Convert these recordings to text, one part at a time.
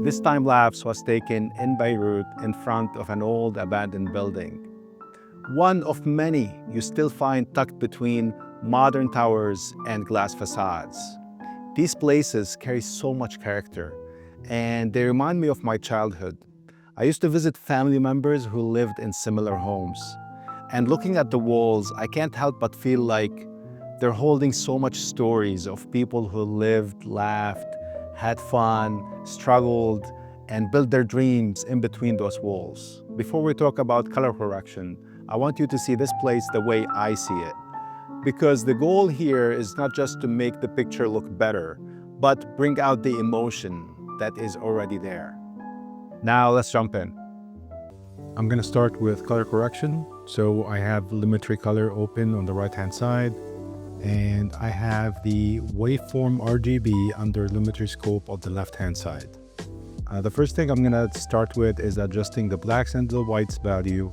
This time-lapse was taken in Beirut in front of an old abandoned building. One of many you still find tucked between modern towers and glass facades. These places carry so much character, and they remind me of my childhood. I used to visit family members who lived in similar homes. And looking at the walls, I can't help but feel like they're holding so much stories of people who lived, laughed, had fun, struggled, and built their dreams in between those walls. Before we talk about color correction, I want you to see this place the way I see it. Because the goal here is not just to make the picture look better, but bring out the emotion that is already there. Now let's jump in. I'm gonna start with color correction. So I have Lumetri color open on the right-hand side, and I have the waveform RGB under Lumetri scope on the left-hand side. The first thing I'm gonna start with is adjusting the blacks and the whites value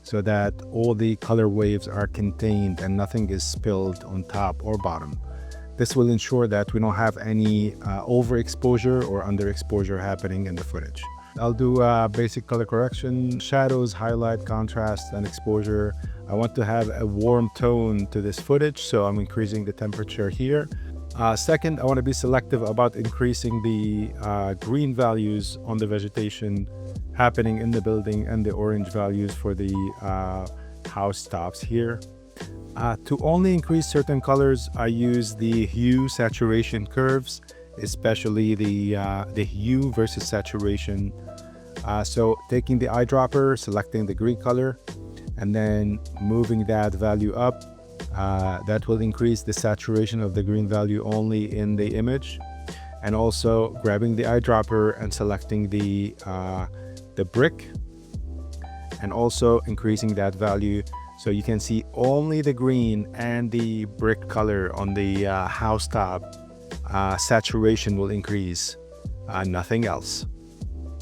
so that all the color waves are contained and nothing is spilled on top or bottom. This will ensure that we don't have any overexposure or underexposure happening in the footage. I'll do basic color correction, shadows, highlight, contrast, and exposure. I want to have a warm tone to this footage, so I'm increasing the temperature here. Second, I want to be selective about increasing the green values on the vegetation happening in the building and the orange values for the house tops here. To only increase certain colors, I use the hue saturation curves, especially the hue versus saturation. So taking the eyedropper, selecting the green color, and then moving that value up, that will increase the saturation of the green value only in the image. And also grabbing the eyedropper and selecting the brick, and also increasing that value so you can see only the green and the brick color on the house top. Saturation will increase, nothing else.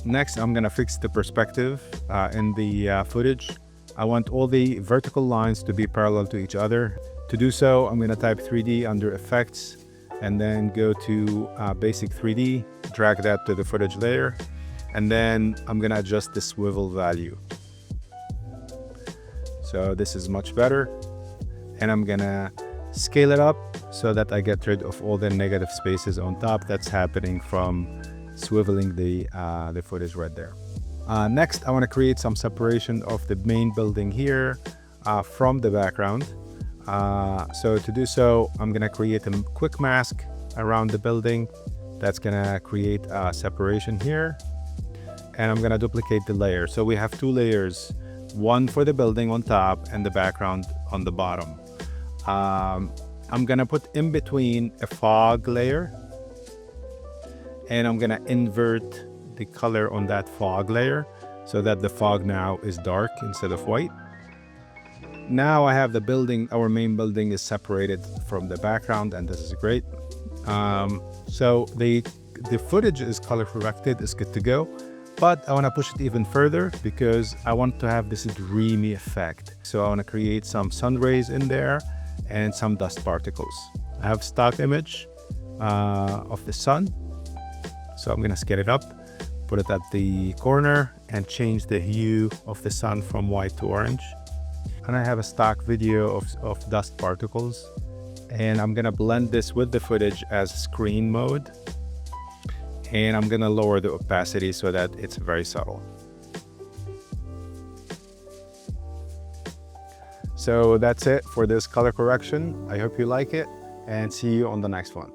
Next, I'm gonna fix the perspective in the footage. I want all the vertical lines to be parallel to each other. To do so, I'm gonna type 3D under Effects and then go to Basic 3D, drag that to the footage layer, and then I'm gonna adjust the swivel value. So this is much better, and I'm gonna scale it up so that I get rid of all the negative spaces on top that's happening from swiveling the footage right there. Next, I want to create some separation of the main building here from the background. So to do so, I'm going to create a quick mask around the building that's going to create a separation here. And I'm going to duplicate the layer. So we have two layers, one for the building on top and the background on the bottom. I'm going to put in between a fog layer, and I'm going to invert the color on that fog layer so that the fog now is dark instead of white. Now I have the building, our main building is separated from the background, and this is great. So the footage is color corrected, it's good to go, but I want to push it even further because I want to have this dreamy effect. So I want to create some sun rays in there and some dust particles. I have stock image of the sun. So I'm gonna scale it up, put it at the corner, and change the hue of the sun from white to orange. And I have a stock video of dust particles, and I'm gonna blend this with the footage as screen mode. And I'm gonna lower the opacity so that it's very subtle. So that's it for this color correction. I hope you like it, and see you on the next one.